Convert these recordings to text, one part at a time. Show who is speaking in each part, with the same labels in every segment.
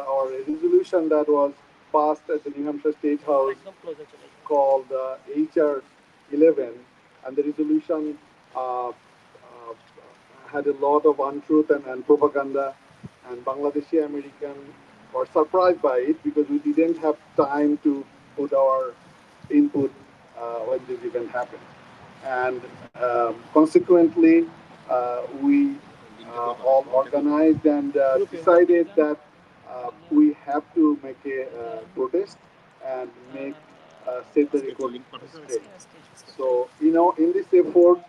Speaker 1: or a resolution that was passed at the New Hampshire State House called HR 11, and the resolution had a lot of untruth and propaganda, and Bangladeshi American were surprised by it because we didn't have time to put our input when this event happened. And consequently, we all organized and decided that we have to make a protest and make set the record straight. So, in this effort,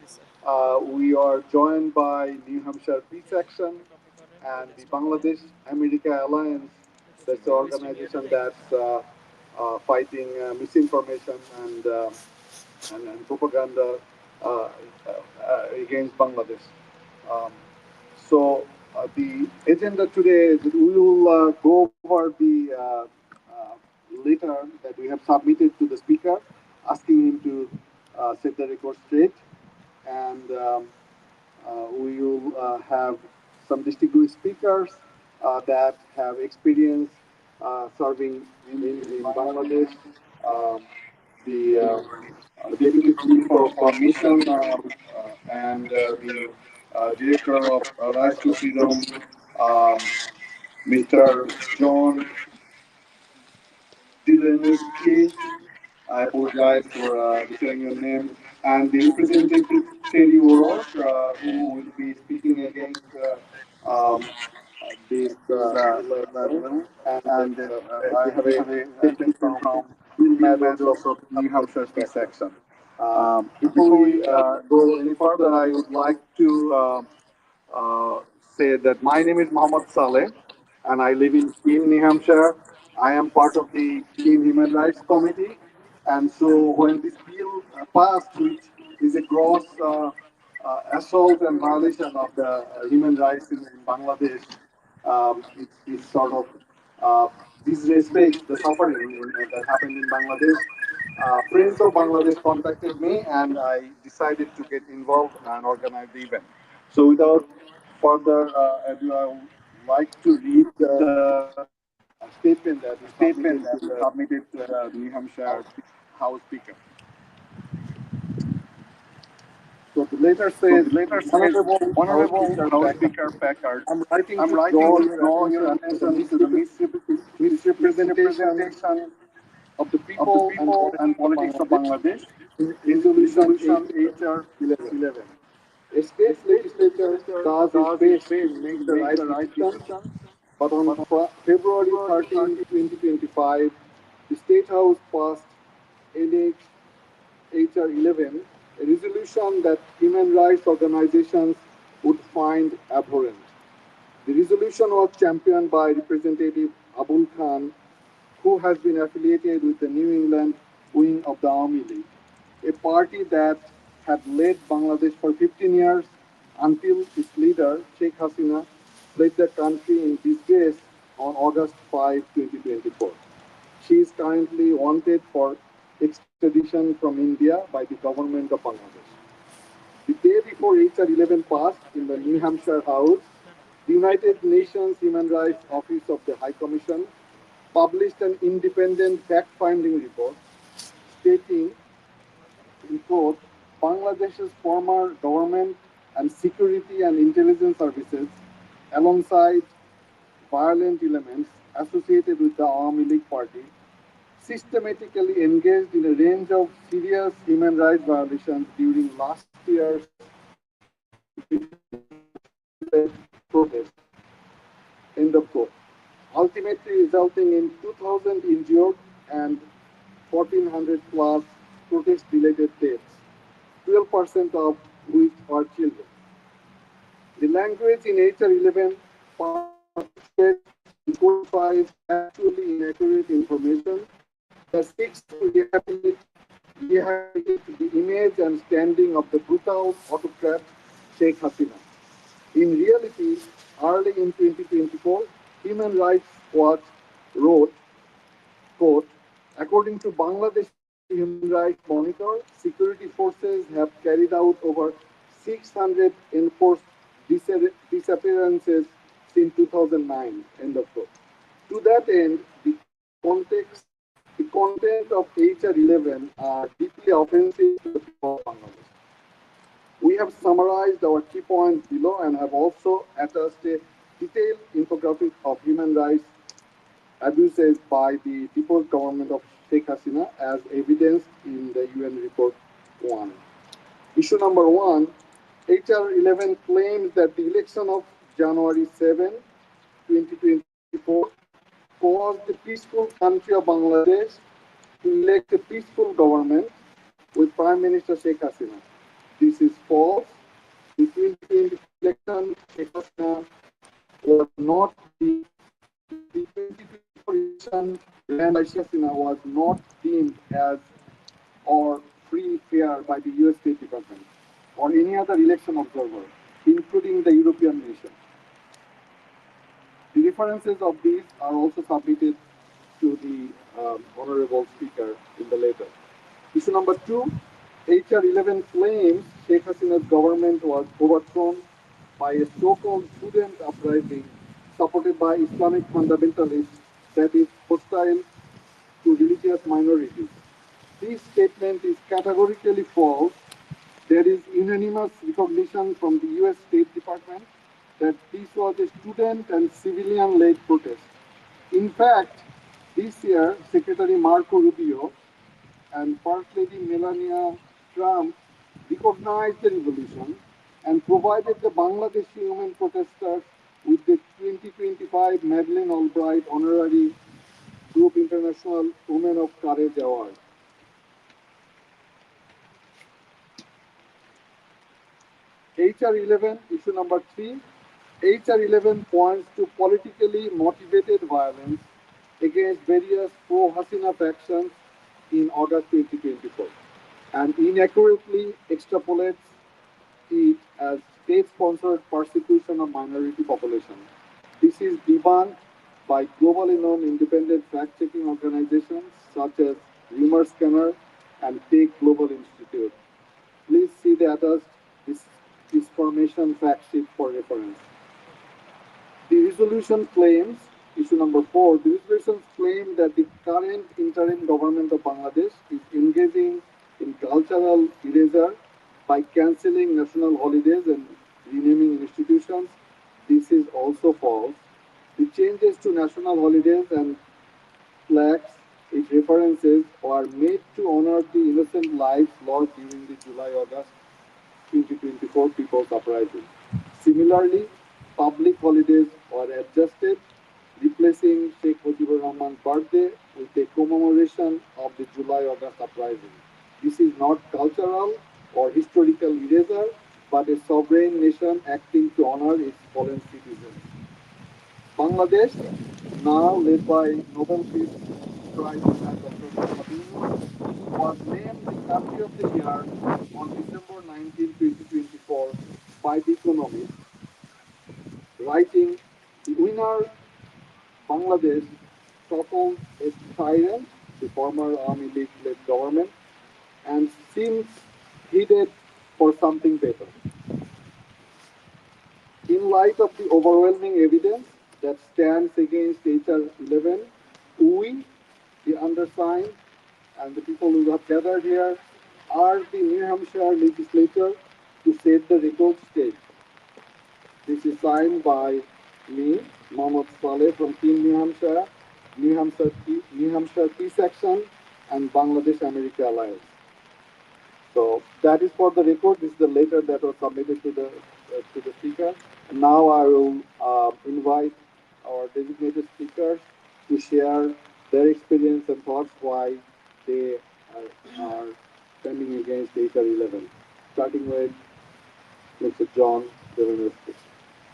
Speaker 1: we are joined by New Hampshire Peace Action and the Bangladesh America Alliance. That's the organization that's fighting misinformation and propaganda against Bangladesh. Um, so the agenda today is that we will go over the letter that we have submitted to the speaker, asking him to set the record straight, and we will have some distinguished speakers that have experience serving in Bangladesh. Um, the Deputy Chief of Mission and the Director of Rise to Freedom, um, Mr. John Dilenuski. I apologize for butchering your name. And the representative Terry O'Rourke, who will be speaking against this letter. And I have a statement from Bill Maddox of New Hampshire Peace Action. Before we go any further, I would like to say that my name is Mohammed Saleh and I live in Keene, New Hampshire. I am part of the Keene Human Rights Committee. And so when this bill passed, which is a gross assault and violation of the human rights in Bangladesh, it sort of uh, disrespects the suffering that happened in Bangladesh. Friends of Bangladesh contacted me, and I decided to get involved and organize the event. So, without further ado, I would like to read the statement that we submitted to the New Hampshire House Speaker. So the letter says, Honorable House Speaker Packard, I'm writing to draw your attention to the misrepresentation of the people and politics of Bangladesh in Resolution HR 11. A state legislature does its best to make the right decision, but on February 13, 2025, the State House passed NH HR 11, a resolution that human rights organizations would find abhorrent. The resolution was championed by Representative Abul Khan, who has been affiliated with the New England wing of the Army League, a party that had led Bangladesh for 15 years until its leader, Sheikh Hasina, fled the country in disgrace on August 5, 2024. She is currently wanted for extradition from India by the government of Bangladesh. The day before HR 11 passed in the New Hampshire House, the United Nations Human Rights Office of the High Commission published an independent fact-finding report stating, in quote, Bangladesh's former government and security and intelligence services, alongside violent elements associated with the Army League Party, systematically engaged in a range of serious human rights violations during last year's protest. End of quote. Ultimately resulting in 2,000 injured and 1,400 plus protest-related deaths, 12% of which are children. The language in HR 11 perpetuates and codifies factually inaccurate information that seeks to rehabilitate the image and standing of the brutal autocrat Sheikh Hasina. In reality, early in 2024, Human Rights Watch wrote, quote, according to Bangladeshi Human Rights Monitor, security forces have carried out over 600 enforced disappearances since 2009, end of quote. To that end, the content of HR 11 are deeply offensive to the people of Bangladesh. We have summarized our key points below and have also attached a detailed infographic of human rights abuses by the deposed government of Sheikh Hasina as evidenced in the UN Report 1. Issue number 1, HR 11 claims that the election of January 7, 2024 caused the peaceful country of Bangladesh to elect a peaceful government with Prime Minister Sheikh Hasina. This is false. The 2024 election, Sheikh Hasina was not the 2024 election ran by Sheikh Hasina was not deemed as or free fair by the US State Department or any other election observer, including the European nation. The references of these are also submitted to the Honorable Speaker in the letter. Issue number 2, HR 11 claims Sheikh Hasina's government was overthrown by a so-called student uprising supported by Islamic fundamentalists that is hostile to religious minorities. This statement is categorically false. There is unanimous recognition from the US State Department that this was a student and civilian led protest. In fact, this year, Secretary Marco Rubio and First Lady Melania Trump recognized the revolution and provided the Bangladeshi women protesters with the 2025 Madeleine Albright Honorary Group International Women of Courage Award. HR 11, issue number 3. HR 11 points to politically motivated violence against various pro-Hasina factions in August 2024 and inaccurately extrapolates it as state-sponsored persecution of minority population. This is debunked by globally known independent fact-checking organizations such as Rumor Scanner and Take Global Institute. Please see the attached disinformation fact sheet for reference. The resolution claims, issue number 4, the resolutions claim that the current interim government of Bangladesh is engaging in cultural erasure by cancelling national holidays and renaming institutions. This is also false. The changes to national holidays and flags it references are made to honor the innocent lives lost during the July-August 2024 People's Uprising. Similarly, public holidays are adjusted, replacing Sheikh Mujibur Rahman's birthday with a commemoration of the July-August uprising. This is not cultural or historical erasure, but a sovereign nation acting to honor its fallen citizens. Bangladesh, now led by Nobel Peace Prize winner Dr. Muhammad Yunus, was named the Country of the Year on December 19, 2024 by The Economist, writing, the winner, Bangladesh, toppled a tyrant, the former Army League-led government, and seems headed for something better. In light of the overwhelming evidence that stands against HR 11, we, the undersigned, and the people who have gathered here, urge the New Hampshire legislature to set the record straight. This is signed by me, Mohammad Saleh from Team New Hampshire Peace Action, and Bangladesh America Alliance. So that is for the record. This is the letter that was submitted to the speaker. And now I will invite our designated speakers to share their experience and thoughts why they are standing against HR 11. Starting with Mr. John Devanowski.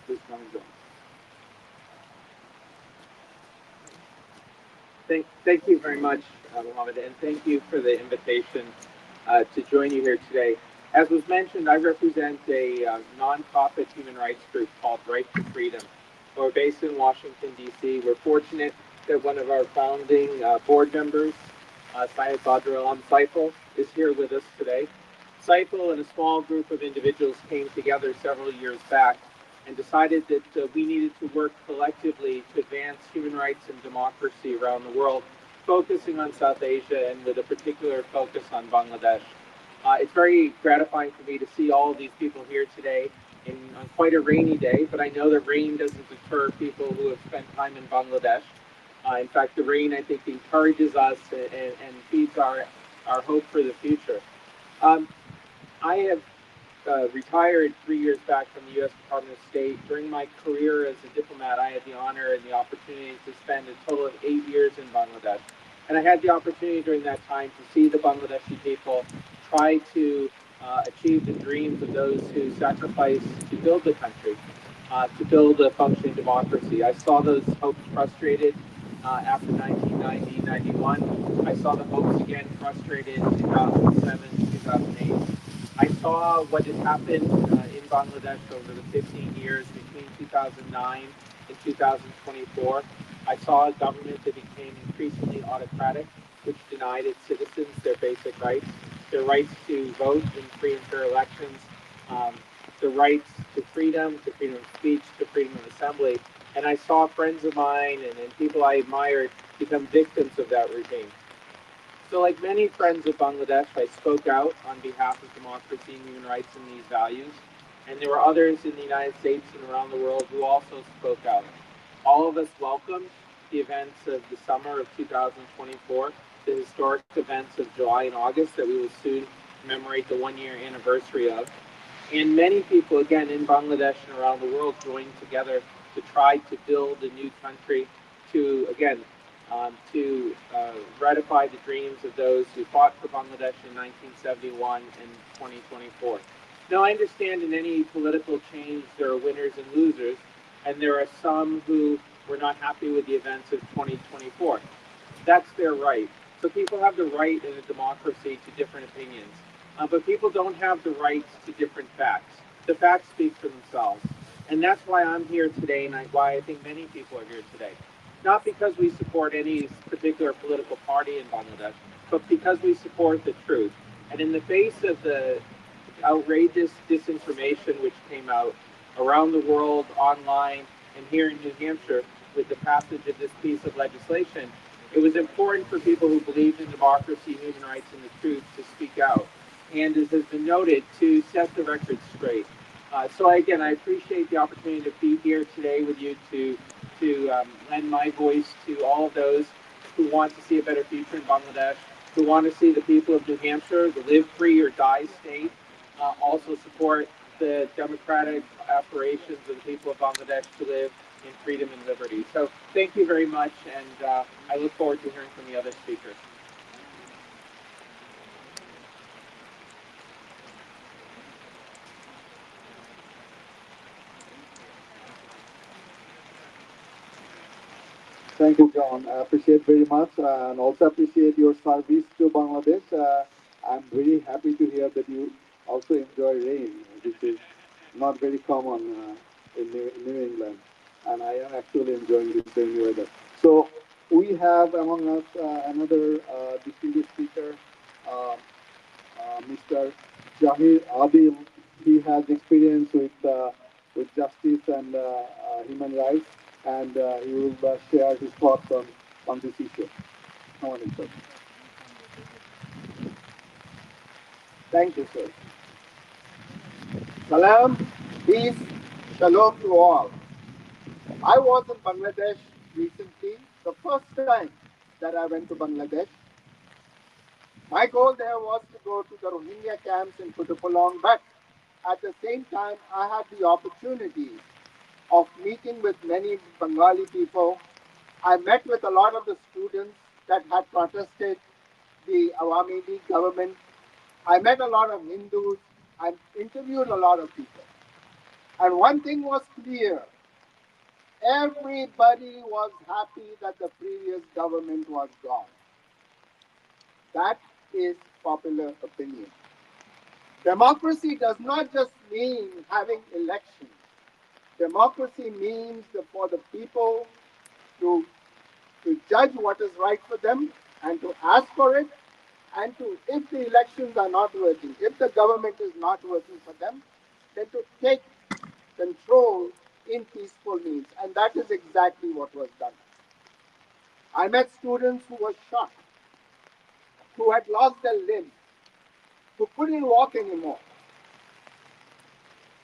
Speaker 1: Please come, John.
Speaker 2: Thank you very much, Mohammed, and thank you for the invitation to join you here today. As was mentioned, I represent a nonprofit human rights group called Right to Freedom. We're based in Washington, D.C. We're fortunate that one of our founding board members, Syed Badr Alam Saiful, is here with us today. Saiful and a small group of individuals came together several years back and decided that we needed to work collectively to advance human rights and democracy around the world, focusing on South Asia and with a particular focus on Bangladesh. It's very gratifying for me to see all of these people here today on quite a rainy day, but I know that rain doesn't deter people who have spent time in Bangladesh. In fact, the rain, I think, encourages us and feeds our hope for the future. Um, I have retired 3 years back from the U.S. Department of State. During my career as a diplomat, I had the honor and the opportunity to spend a total of 8 years in Bangladesh. And I had the opportunity during that time to see the Bangladeshi people try to achieve the dreams of those who sacrificed to build the country, to build a functioning democracy. I saw those hopes frustrated after 1990, 91. I saw the hopes again frustrated in 2007, 2008. I saw what had happened in Bangladesh over the 15 years between 2009 and 2024. I saw a government that became increasingly autocratic, which denied its citizens their rights to vote in free and fair elections, um, the rights to freedom of speech, to freedom of assembly. And I saw friends of mine and people I admired become victims of that regime. So, like many friends of Bangladesh, I spoke out on behalf of democracy and human rights and these values. And there were others in the United States and around the world who also spoke out. All of us welcomed the events of the summer of 2024, the historic events of July and August that we will soon commemorate the 1 year anniversary of. And many people, again, in Bangladesh and around the world, joined together to try to build a new country, to ratify the dreams of those who fought for Bangladesh in 1971 and 2024. Now, I understand in any political change there are winners and losers, and there are some who were not happy with the events of 2024. That's their right. So people have the right in a democracy to different opinions. But people don't have the rights to different facts. The facts speak for themselves. And that's why I'm here today, and why I think many people are here today. Not because we support any particular political party in Bangladesh, but because we support the truth. And in the face of the outrageous disinformation which came out around the world, online, and here in New Hampshire with the passage of this piece of legislation, it was important for people who believed in democracy, human rights, and the truth to speak out. And as has been noted, to set the record straight. Again, I appreciate the opportunity to be here today with you to lend my voice to all of those who want to see a better future in Bangladesh, who want to see the people of New Hampshire, the live free or die state, also support the democratic aspirations of the people of Bangladesh to live in freedom and liberty. So thank you very much, and I look forward to hearing from the other speakers.
Speaker 1: Thank you, John. I appreciate very much and also appreciate your service to Bangladesh. I'm very happy to hear that you also enjoy rain, which is not very common in New England. And I am actually enjoying this rainy weather. So we have among us another distinguished speaker, uh, Mr. Jahir Adil. He has experience with justice and human rights, and he will share his thoughts on this issue. Come on, sir.
Speaker 3: Thank you, sir. Salam, peace, shalom to all. I was in Bangladesh recently, the first time that I went to Bangladesh. My goal there was to go to the Rohingya camps in Kutupalong, but at the same time, I had the opportunity of meeting with many Bengali people. I met with a lot of the students that had protested the Awami League government. I met a lot of Hindus. I interviewed a lot of people. And one thing was clear, everybody was happy that the previous government was gone. That is popular opinion. Democracy does not just mean having elections. Democracy means for the people to, to judge what is right for them and to ask for it, and to, if the elections are not working, if the government is not working for them, then to take control in peaceful means. And that is exactly what was done. I met students who were shot, who had lost their limbs, who couldn't walk anymore.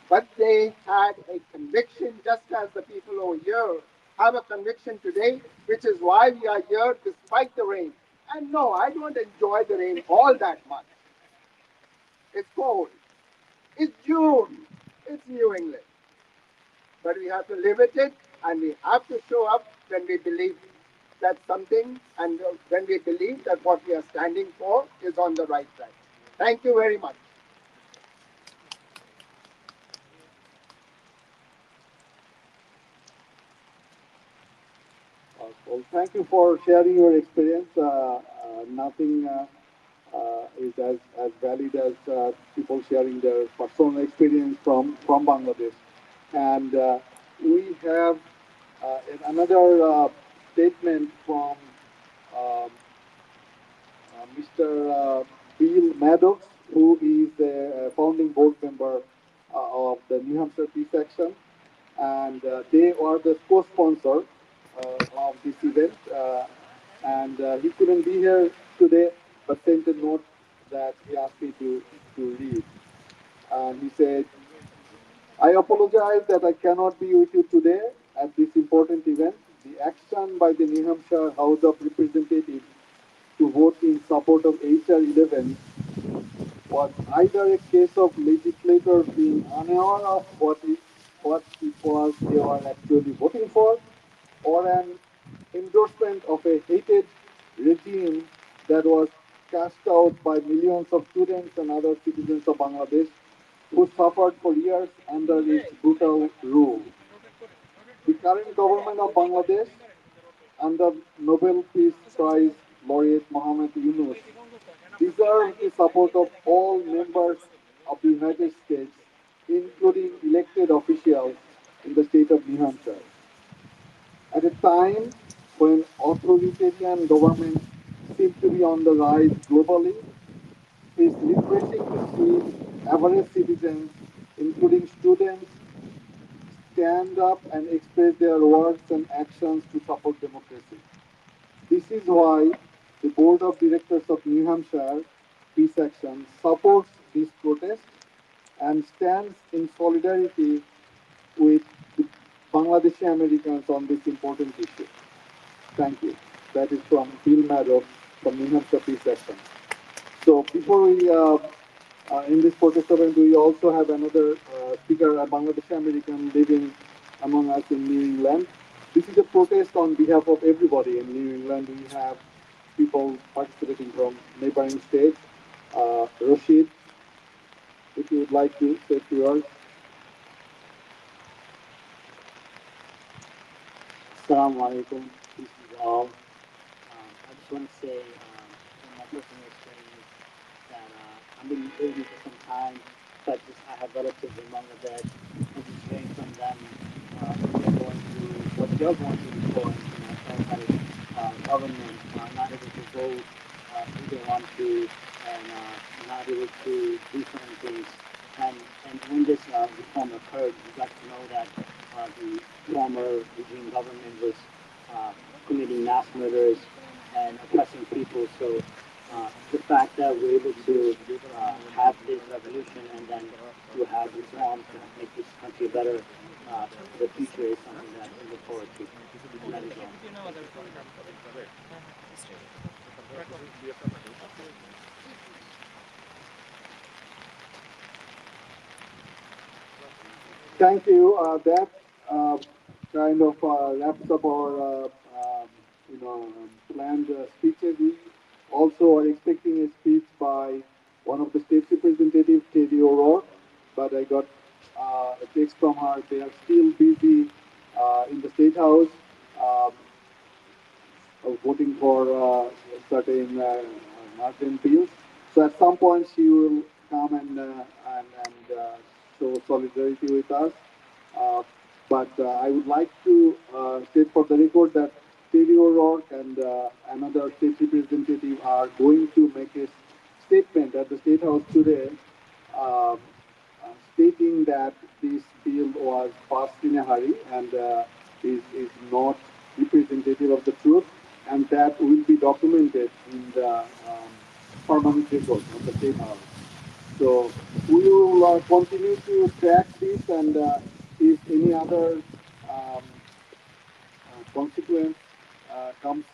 Speaker 3: But they had a conviction, just as the people over here have a conviction today, which is why we are here despite the rain. And no, I don't enjoy the rain all that much. It's cold. It's June. It's New England. But we have to live with it and we have to show up when we believe that something and when we believe that what we are standing for is on the right track. Thank you very much.
Speaker 1: Well, thank you for sharing your experience. Nothing is as valid as people sharing their personal experience from Bangladesh. And we have another statement from um, Mr. Bill Maddox, who is the founding board member of the New Hampshire Peace Action, and they are the co-sponsor of this event. And he couldn't be here today, but sent a note that he asked me to read. And he said, I apologize that I cannot be with you today at this important event. The action by the New Hampshire House of Representatives to vote in support of HR 11 was either a case of legislators being unaware of what it was they were actually voting for, or an endorsement of a hated regime that was cast out by millions of students and other citizens of Bangladesh who suffered for years under its brutal rule. The current government of Bangladesh, under Nobel Peace Prize laureate Mohammed Yunus, deserves the support of all members of the United States, including elected officials in the state of New Hampshire. At a time when authoritarian governments seem to be on the rise globally, it's refreshing to see average citizens, including students, stand up and express their words and actions to support democracy. This is why the Board of Directors of New Hampshire Peace Action supports this protest and stands in solidarity with the Bangladeshi Americans on this important issue. Thank you. That is from Bill Maddox from New Hampshire Peace Action. So before we in this protest event, we also have another speaker, a Bangladeshi American living among us in New England. This is a protest on behalf of everybody in New England. We have people participating from neighboring states. Rashid, if you would like to say a few words.
Speaker 4: Assalamu alaikum. Peace to all. I just want to say, from my personal experience, that I've been living for some time, but just I have relatives in Bangladesh, and just hearing from them what they're going through, what they're going through before, democratic government, not able to vote who they want to, and not able to do certain things. And when this reform occurred, we got to know that the former regime government was committing mass murders and oppressing people. So the fact that we're able to have this revolution and then to have reform to make this country better for the future is something that we look forward to. And that is all.
Speaker 1: Thank you. That uh, kind of wraps up our planned speeches. We also are expecting a speech by one of the state representatives, Teddy O'Rourke, but I got a text from her. They are still busy in the state house. Um voting for certain margin bills. So at some point she will come and show solidarity with us. Uh, but I would like to state for the record that Terry O'Rourke and another state representative are going to make a statement at the State House today, um, stating that this bill was passed in a hurry and is not representative of the truth, and that will be documented in the permanent record of the State House. So we will continue to track this, and if any other consequence comes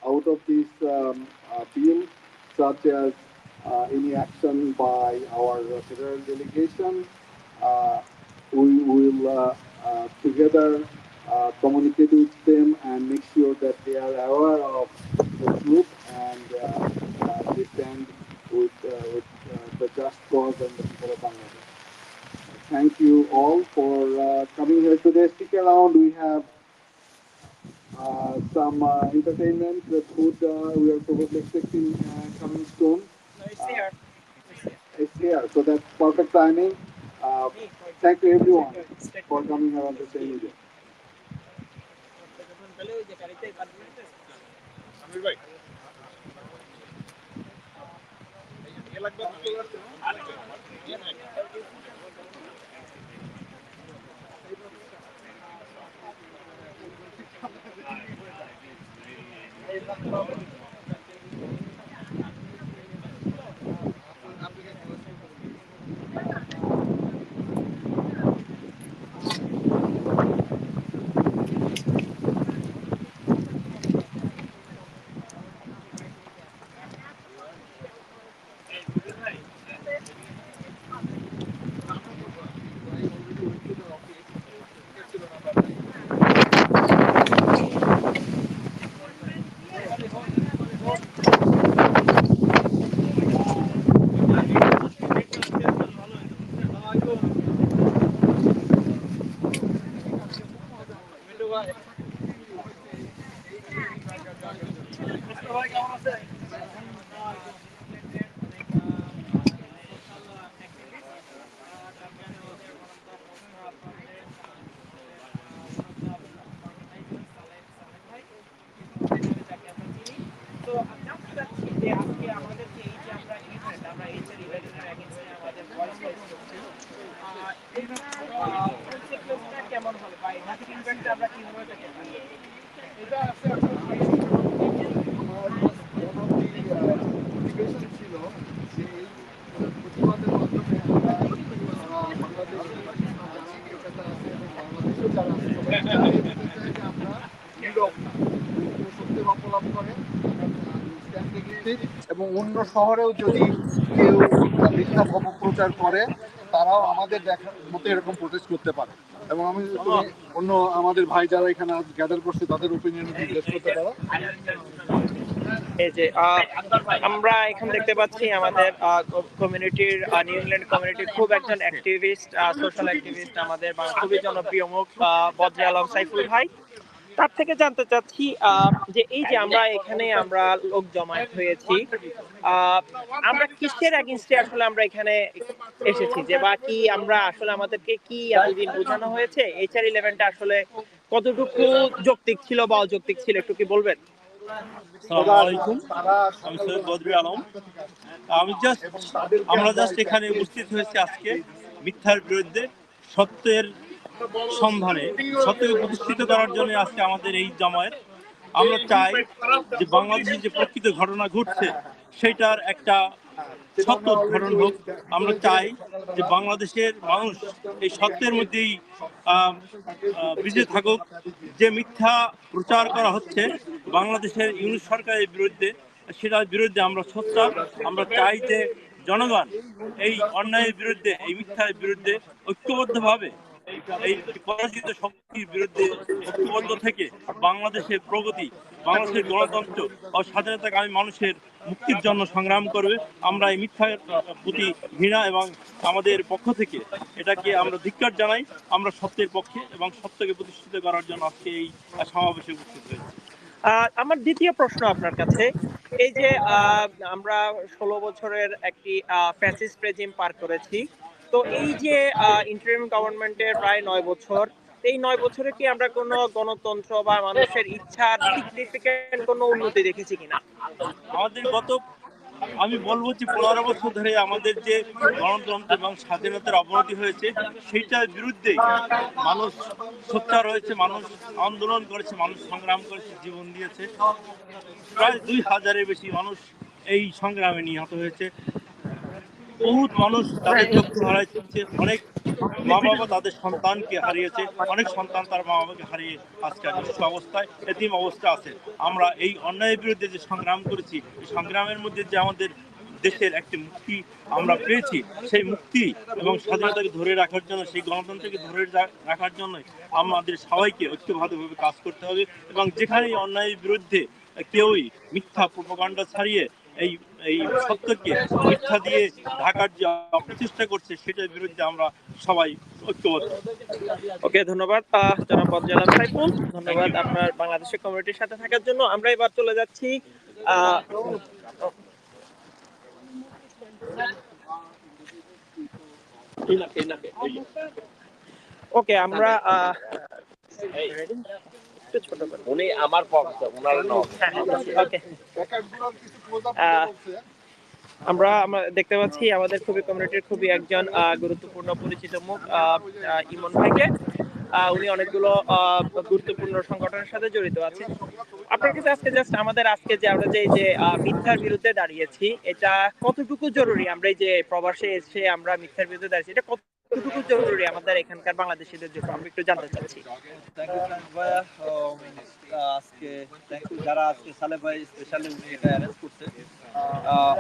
Speaker 1: out of this bill, such as any action by our federal delegation, uh, we will together communicate with them and make sure that they are aware of the truth, and they stand with the just cause and the people of Bangladesh. Thank you all for coming here today. Stick around. We have some entertainment, the food we are probably expecting coming soon. It's here, so that's perfect timing. Uh, Thank you everyone for coming here on the same media. আমার one of the motivation ছিল যে এই প্রতিবাদের মাধ্যমে আমরা বাংলাদেশি যারা কলকাতা আছে এবং বাংলাদেশেও যারা আছে সবাই দেখতে চাই যে আমরা নীরব না, কেউ সত্যের অপলাপ করে এবং অন্য শহরেও যদি কেউ মিথ্যা অপপ্রচার করে তারাও আমাদের দেখা মতো এরকম প্রোটেস্ট করতে পারে। এবং আমি অন্য আমাদের ভাই যারা এখানে গ্যাদার করছে তাদের ওপিনিয়ন জিজ্ঞেস করতে পারো।
Speaker 5: এই যে আমরা এখানে দেখতে পাচ্ছি আমাদের কমিউনিটির নিউ ইংল্যান্ড কমিউনিটির খুব একজন অ্যাক্টিভিস্ট, সোশ্যাল অ্যাক্টিভিস্ট, আমাদের খুবই জনপ্রিয় মুখ বদরে আলম সাইফুল ভাই। তার থেকে জানতে চাচ্ছি যে এই যে আমরা এখানে আমরা লোক জমায়েত হয়েছি, আমরা কিসের এগেইনস্টে আসলে আমরা এখানে এসেছি, যে বা কি আমরা আসলে আমাদেরকে কি এতদিন বোঝানো হয়েছে HR-11টা আসলে কতটুকু যৌক্তিক ছিল বা অযৌক্তিক ছিল, একটু কি বলবেন?
Speaker 6: আসসালামু আলাইকুম, আমি সৈয়দ বদরুল আলম। আমরা জাস্ট এখানে উপস্থিত হয়েছি আজকে মিথ্যার বিরুদ্ধে সত্যের সন্ধানে, সত্যকে প্রতিষ্ঠিত করার জন্য আজকে আমাদের এই জামায়াত। আমরা চাই যে বাংলাদেশে যে প্রকৃত ঘটনা ঘটছে সেটার একটা সত্য উদ্ঘাটন হোক। আমরা চাই যে বাংলাদেশের মানুষ এই সত্যের মধ্যেই বিজে থাকুক। যে মিথ্যা প্রচার করা হচ্ছে বাংলাদেশের ইউনিট সরকারের বিরুদ্ধে, সেটার বিরুদ্ধে আমরা সোচ্চার। আমরা চাই যে জনগণ এই অন্যায়ের বিরুদ্ধে, এই মিথ্যার বিরুদ্ধে ঐক্যবদ্ধভাবে এই পরাজিত শক্তির বিরুদ্ধে ঐক্যবদ্ধ থেকে বাংলাদেশের প্রগতি, বাংলাদেশের গণতন্ত্র ও স্বাধীনতাকামী মানুষের মুক্তির জন্য সংগ্রাম করবে। আমরা এই মিথ্যার প্রতি ঘৃণা এবং আমাদের পক্ষ থেকে এটাকে আমরা ধিক্কার জানাই। আমরা সত্যের পক্ষে এবং সত্যকে প্রতিষ্ঠিত করার জন্য আজকে এই সমাবেশে উপস্থিত হয়েছি।
Speaker 5: আমার দ্বিতীয় প্রশ্ন আপনার কাছে, এই যে আমরা 16 বছরের একটি ফ্যাসিস্ট রেজিম পার করেছি, তো এই যে ইন্টারিম গভর্নমেন্টের প্রায় 9 বছর, এই 9 বছরে কি আমরা কোনো গণতন্ত্র বা মানুষের ইচ্ছার সিগনিফিক্যান্ট কোনো উন্নতি দেখেছি কিনা?
Speaker 6: আমাদের গত আমি বলবো যে 15 বছর ধরে আমাদের যে গণতন্ত্র এবং স্বাধীনতার অবনতি হয়েছে সেইটার বিরুদ্ধেই মানুষ সোচ্চার হয়েছে, মানুষ আন্দোলন করেছে, মানুষ সংগ্রাম করেছে, জীবন দিয়েছে। প্রায় 2000-এর বেশি মানুষ এই সংগ্রামে নিহত হয়েছে। বহুত মানুষ তাদের চক্ষু হারিয়েছে, অনেক মা বাবা তাদের সন্তানকে হারিয়েছে, অনেক সন্তান তার মা বাবাকে হারিয়ে আজকে নিঃস্ব অবস্থায় এতিম অবস্থা আছে। আমরা এই অন্যায়ের বিরুদ্ধে যে সংগ্রাম করেছি, এই সংগ্রামের মধ্যে যে আমাদের দেশের একটি মুক্তি আমরা পেয়েছি, সেই মুক্তি এবং স্বাধীনতাকে ধরে রাখার জন্য, সেই গণতন্ত্রকে ধরে রাখার জন্য আমাদের সবাইকে ঐক্যবদ্ধভাবে কাজ করতে হবে। এবং যেখানে অন্যায়ের বিরুদ্ধে কেউই মিথ্যা প্রোপাগান্ডা ছাড়িয়ে এই এই সত্যকে মিথ্যা দিয়ে ঢাকার যে অপচেষ্টা করছে সেটার বিরুদ্ধে আমরা সবাই ঐক্যবদ্ধ।
Speaker 5: ওকে, ধন্যবাদ জনাব বদজালাল সাইফুল, ধন্যবাদ আপনার বাংলাদেশের কমিউনিটির সাথে থাকার জন্য। আমরা এবার চলে যাচ্ছি ওকে, আমরা
Speaker 2: উনি আমার পক্ষ, ওনার
Speaker 5: ওকে, আমরা দেখতে পাচ্ছি আমাদের খুবই কমিউনিটির খুবই একজন গুরুত্বপূর্ণ পরিচিত মুখ ইমন ভাইকে। উনি অনেকগুলো গুরুত্বপূর্ণ সংগঠনের সাথে জড়িত আছে। আপনার কাছে আজকে জাস্ট আমাদের আজকে যে আমরা যে মিথ্যার বিরুদ্ধে দাঁড়িয়েছি, এটা কতটুকু জরুরি? আমরা এই যে প্রবাসে এসে আমরা মিথ্যার বিরুদ্ধে দাঁড়িয়েছি, এটা কতটুকু জরুরি আমাদের এখানকার বাংলাদেশিদের জন্য, আমরা একটু জানতে চাচ্ছি।
Speaker 7: থ্যাংক ইউ ভাইয়া। আজকে থ্যাংক ইউ যারা আজকে সালে ভাই স্পেশালি উনি এটা অ্যারেঞ্জ করছে।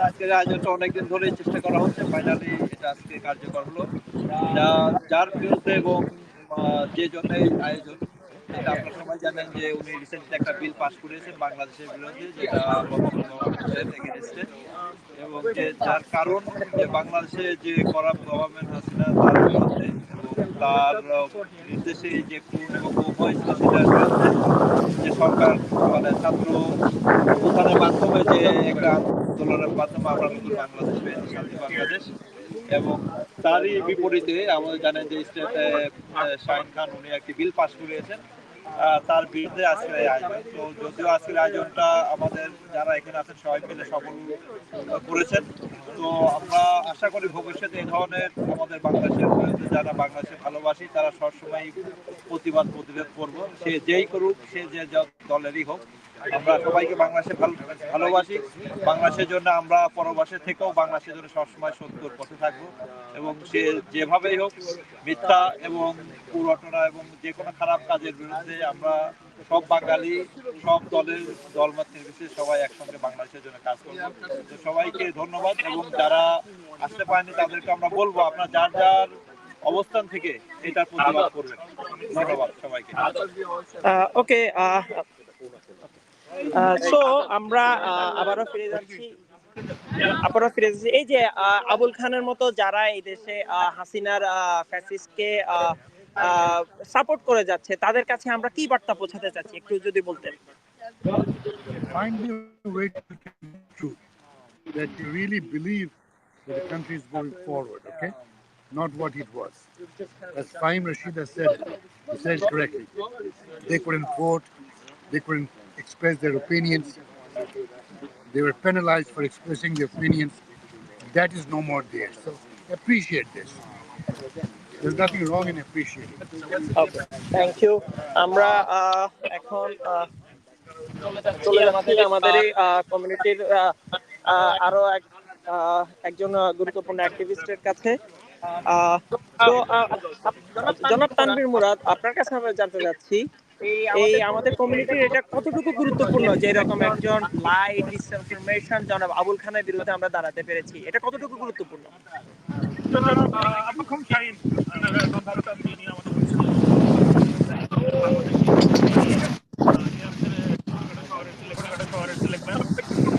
Speaker 7: আজকের আয়োজনটা অনেকদিন ধরেই চেষ্টা করা হচ্ছে, ফাইনালি এটা আজকে কার্যকর হলো। যার বিরুদ্ধে এবং যে জন্য আয়োজন, এটা আপনারা সবাই জানেন যে উনি রিসেন্টলি একটা বিল পাস করেছেন বাংলাদেশের বিরুদ্ধে, যেটা বর্তমান গভর্নমেন্টের এগেইনস্টে, এবং যার কারণ যে বাংলাদেশে যে করাপ্ট গভর্নমেন্ট হাসিনা তার বিরুদ্ধে এবং তার নির্দেশে যে খুন এবং অবৈধ সেটার বিরুদ্ধে যে সরকার মানে ছাত্র অভ্যুত্থানের মাধ্যমে যে একটা আন্দোলনের মাধ্যমে আমরা নতুন বাংলাদেশ পেয়েছি, শান্তি বাংলাদেশ। এবং তারই বিপরীতে আমাদের জানেন যে স্টেটে শাহিন খান উনি একটি বিল পাস করিয়েছেন, তার বিরুদ্ধে আজকের এই আয়োজন। তো যদিও আজকের আয়োজনটা আমাদের যারা এখানে আছেন সবাই মিলে সফল করেছেন, তো আমরা আশা করি ভবিষ্যতে এই ধরনের আমাদের বাংলাদেশের বিরুদ্ধে যারা বাংলাদেশে ভালোবাসি তারা সবসময় প্রতিবাদ প্রতিরোধ করবো, সে যেই করুক, সে যে দলেরই হোক। আমরা সবাইকে বাংলাদেশে ভালোবাসি, বাংলাদেশের জন্য আমরা পরবাসে থেকেও বাংলাদেশের জন্য সবসময় সত্যর পথে থাকবো। এবং সে যেভাবেই হোক মিথ্যা এবং পুরোটনা এবং যে কোনো খারাপ কাজের বিরুদ্ধে আমরা সব বাঙালি, সব দলের দলমত নির্বিশেষে সবাই একসঙ্গে বাংলাদেশের জন্য কাজ করবো। তো সবাইকে ধন্যবাদ, এবং যারা আসতে পারেনি তাদেরকে আমরা বলবো আপনার যার যার অবস্থান থেকে এটার প্রতিবাদ করবেন। ধন্যবাদ সবাইকে।
Speaker 5: ওকে, সো আমরা আবারও ফিরে যাচ্ছি। এই যে আবুল খানের মতো যারা এই দেশে হাসিনার ফ্যাসিস্টকে সাপোর্ট করে যাচ্ছে, তাদের কাছে আমরা কি বার্তা পৌঁছাতে চাচ্ছি, একটু যদি বলতেন।
Speaker 8: Find a way to truth that you really believe that the country is going forward, okay? Not what it was. As Fahim Rashid has said it. He said it correctly. They couldn't vote, they couldn't express their opinions, they were penalized for expressing their opinions. That is no more there. So appreciate this. There's nothing wrong in appreciating it.
Speaker 5: Okay, thank you. আমরা এখন চলে যাচ্ছি আমাদের এই কমিউনিটির আরো একজন গুরুত্বপূর্ণ অ্যাক্টিভিস্টের কাছে। তো জনাব তানভীর মুরাদ, আপনার কাছে আমরা জানতে চাচ্ছি এই আমাদের কমিউনিটির এটা কতটুকু গুরুত্বপূর্ণ যে এরকম একজন লাই ডিসইনফরমেশন জনাব আবুল খানের বিরুদ্ধে আমরা দাঁড়াতে পেরেছি, এটা কতটুকু গুরুত্বপূর্ণ?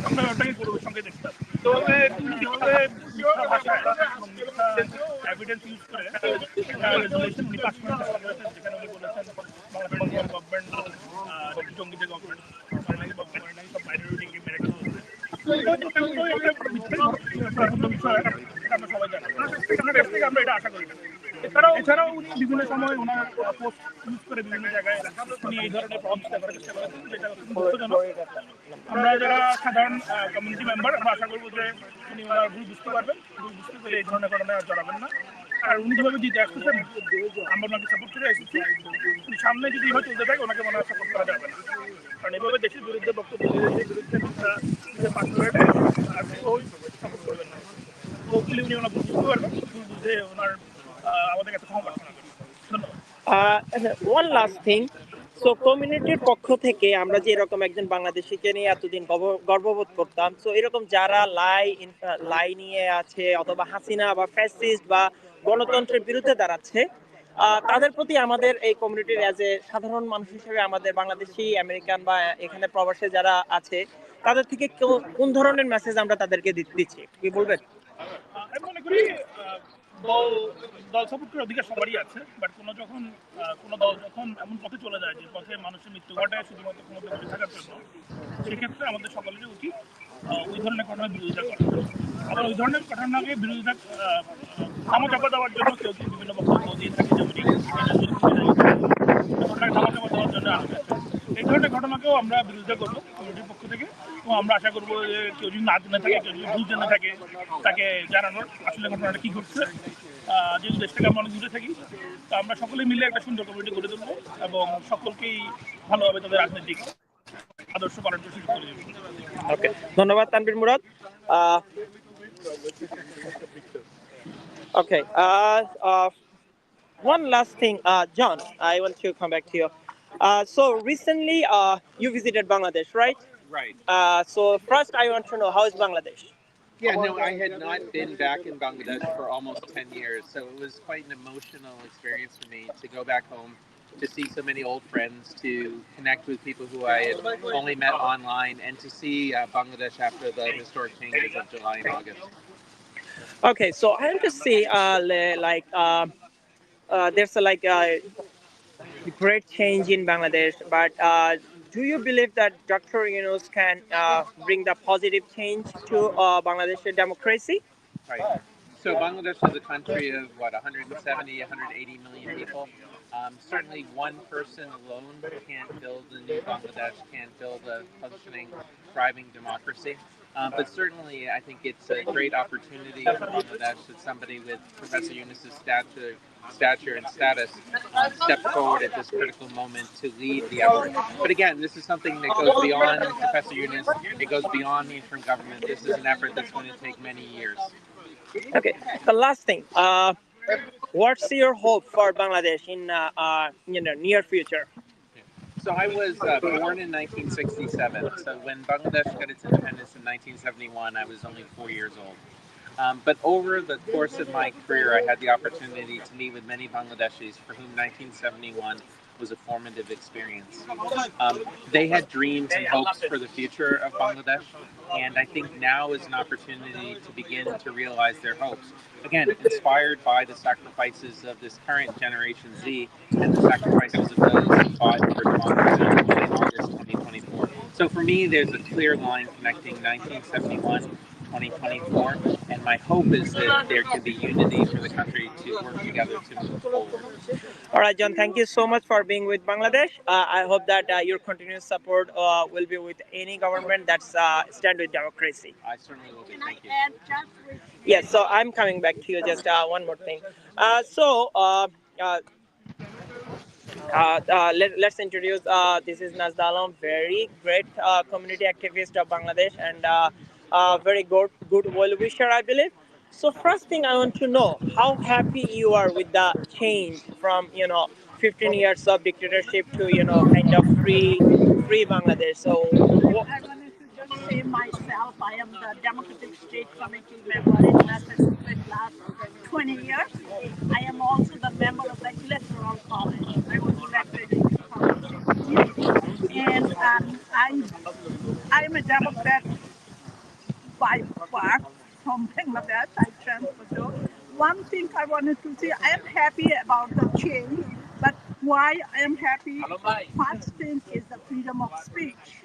Speaker 9: আমরা ওটাকে গৌরবের সঙ্গে দেখতাম। তবে তিনি যেভাবে মিথ্যা ভাষায় এবং মিথ্যা এভিডেন্স ইউজ করে একটা রেজুলেশন উনি পাস করেন, যেখানে উনি বলেছেন বাংলাদেশ গভর্নমেন্ট জঙ্গিদের গভর্নমেন্ট সব মাইনরিটিকে মেরে ফেলছে। আমরা সবাই জানি, আমরা এটা আশা করি না। এছাড়াও উনি বিভিন্ন সময় ওনার পোস্ট ইউজ করে বিভিন্ন জায়গায় উনি এই ধরনের প্রভাব বিস্তার করার চেষ্টা করেছেন, যেটা অত্যন্ত দুঃখজনক। আমরা যারা সাধারণ কমিউনিটি মেম্বার, আমরা আশা করবো যে উনি ওনার ভুল বুঝতে পারবেন, ভুল বুঝতে পেরে এই ধরনের ঘটনায় আর জড়াবেন না। আর উনি যেভাবে জিতে আসতেছেন, আমরা ওনাকে সাপোর্ট করে এসেছি। উনি সামনে যদি এভাবে চলতে থাকে, ওনাকে মনে হয় সাপোর্ট করা যাবে না, কারণ এভাবে দেশের বিরুদ্ধে বক্তব্য দিয়ে দেশের বিরুদ্ধে নিজে পাশ করে আর কেউ সাপোর্ট করবেন না। হোপফুলি উনি ওনার ভুল বুঝতে পারবেন, ভুল বুঝে ওনার আমাদের কাছে ক্ষমা প্রার্থনা করবেন। ধন্যবাদ।
Speaker 5: ওয়ান লাস্ট থিং, সো কমিউনিটির পক্ষ থেকে আমরা যে এরকম একজন বাংলাদেশিকে নিয়ে এতদিন গর্ববোধ করতাম, সো এরকম যারা লাই নিয়ে আছে অথবা হাসিনা বা ফ্যাসিস্ট বা গণতন্ত্রের বিরুদ্ধে দাঁড়াচ্ছে, তাদের প্রতি আমাদের এই কমিউনিটির অ্যাজ এ সাধারণ মানুষ হিসেবে আমাদের বাংলাদেশি আমেরিকান বা এখানে প্রবাসে যারা আছে তাদের থেকে কোন ধরনের মেসেজ আমরা তাদেরকে দিচ্ছি, কি বলবেন?
Speaker 9: আমি মনে করি দল দল সাপোর্ট করার অধিকার সবারই আছে, বাট কোনো দল যখন এমন পথে চলে যায় যে পথে মানুষের মৃত্যু ঘটায় শুধুমাত্র ক্ষমতা বেঁচে থাকার জন্য, সেক্ষেত্রে আমাদের সকলেরই উচিত ওই ধরনের ঘটনার বিরোধিতা করা। আবার ওই ধরনের ঘটনাকে বিরোধিতা ধামাচাপা দেওয়ার জন্য কেউ কেউ বিভিন্ন বক্তব্য দিয়ে থাকে, যেমন ঘটনাকে ধামাচাপা দেওয়ার জন্য আসবে। এই ধরনের ঘটনাকেও আমরা বিরোধিতা করবো কমিটির পক্ষ থেকে, এবং আমরা আশা করবো যে কেউ যদি না জেনে থাকে, কেউ যদি ভুল জেনে থাকে, তাকে জানানোর আসলে ঘটনাটা কি ঘটছে। যেহেতু দেশ থেকে আমরা অনেক দূরে থাকি, তো আমরা সকলে মিলে একটা সুন্দর কমিটি গড়ে তুলবো এবং সকলকেই ভালোভাবে তাদের রাজনৈতিক আদর্শ পালন করে সুযোগ করে দেবো।
Speaker 5: ওকে, ধন্যবাদ তানভীর মুরাদ। ওকে, one last thing, John, I want to come back to you. So recently, you visited Bangladesh, right?
Speaker 2: Right.
Speaker 5: So first, I want to know, how is Bangladesh?
Speaker 2: Yeah, no, I had not been back in Bangladesh for almost 10 years, so it was quite an emotional experience for me to go back home, to see so many old friends, to connect with people who I had only met online, and to see Bangladesh after the historic changes of July and August.
Speaker 5: Okay, so I want to see, there's a great change in Bangladesh, but do you believe that Dr. Yunus can bring the positive change to Bangladeshi democracy?
Speaker 2: Right. So Bangladesh is a country of what 170, 180 million people. Certainly, one person alone can't build a new Bangladesh, can't build a functioning, thriving democracy. But certainly, I think it's a great opportunity for Bangladesh that somebody with Professor Yunus's stature and status stepped forward at this critical moment to lead the effort. But again, this is something that goes beyond Professor Yunus. It goes beyond the interim government. This is an effort that's going to take many years.
Speaker 5: Okay, the last thing. What's your hope for Bangladesh in near future?
Speaker 2: So I was born in 1967. So when Bangladesh got its independence in 1971, I was only 4 years old. But over the course of my career, I had the opportunity to meet with many Bangladeshis for whom 1971 was a formative experience. They had dreams and hopes for the future of Bangladesh, and I think now is an opportunity to begin to realize their hopes. Again, inspired by the sacrifices of this current Generation Z and the sacrifices of those who fought for democracy in August 2024. So for me, there's a clear line connecting 1971 2024, and my hope is that there can be unity for the country to work together to move forward.
Speaker 5: All right, John, thank you so much for being with Bangladesh. I hope that your continuous support will be with any government that's stand with democracy.
Speaker 2: I certainly will be. Thank you.
Speaker 5: Yes, so I'm coming back to you. Just one more thing. Let's introduce. This is Nazda Alam, very great community activist of Bangladesh and very good well wisher, I believe. So first thing I want to know, how happy you are with the change from 15 years of dictatorship to kind of free Bangladesh. So
Speaker 10: I wanted to just say myself, I am the Democratic State Committee member in Massachusetts last 20 years. I am also the member of the Electoral College. I was elected in 2016. And I'm a Democrat by birth from Bangladesh. I transferred to. One thing I wanted to say, I am happy about the change, but why I am happy, first thing is the freedom of speech.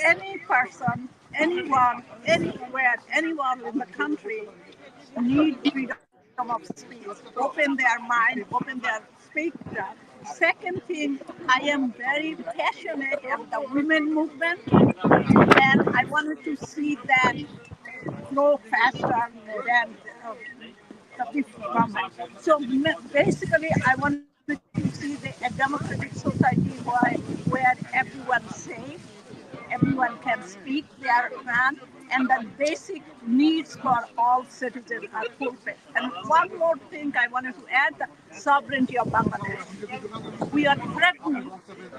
Speaker 10: Any person, anyone, anywhere, anyone in the country need freedom of speech. of speech, open their mind, open their speech. Second thing, I am very passionate of the women movement, and I wanted to see that grow faster than the before government. So basically, I wanted to see a democratic society where everyone's safe, everyone can speak their plan, and the basic needs for all citizens are fulfilled. And one more thing I wanted to add, the sovereignty of Bangladesh. We are threatened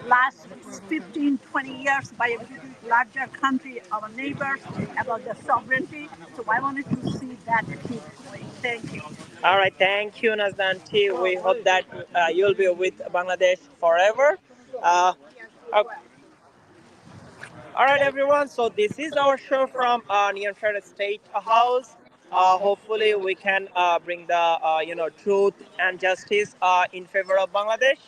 Speaker 10: last 15, 20 years by a larger country, our neighbors, about the sovereignty. So I wanted to see that keep going. Thank you.
Speaker 5: All right, thank you, Nazdanti. We hope that you'll be with Bangladesh forever. Uh, okay. All right, everyone. So this is our show from New Hampshire State House. Hopefully, we can bring the truth and justice in favor of Bangladesh,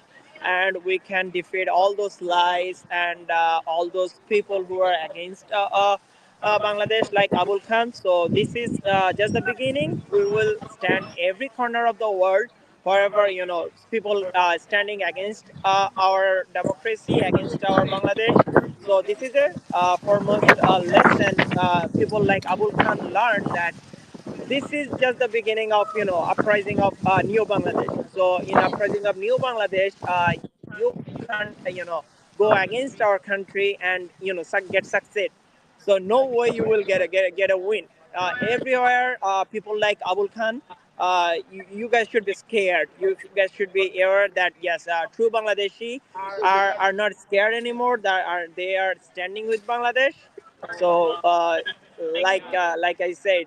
Speaker 5: and we can defeat all those lies and all those people who are against Bangladesh, like Abul Khan. So this is just the beginning. We will stand every corner of the world, wherever people standing against our democracy, against our Bangladesh. So this is a foremost lesson people like Abul Khan learned, that this is just the beginning of uprising of new Bangladesh. So in uprising of new Bangladesh, you can't go against our country and get succeed. So no way you will get a win. Everywhere, people like Abul Khan, you guys should be scared. You guys should be aware that yes, true Bangladeshi are not scared anymore. That are they are standing with Bangladesh. So like I said,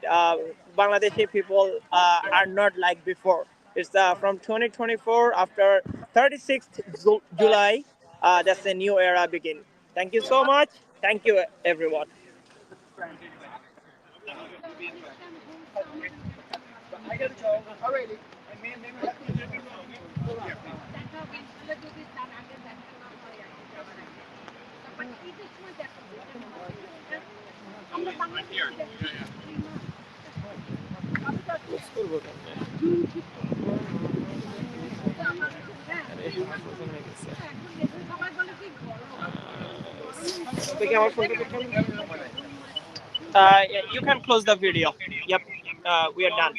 Speaker 5: Bangladeshi people are not like before. It's from 2024 after 36th July. That's a new era begin. Thank you so much. Thank you, everyone. Yeah, you can close the video. Yep, we are done.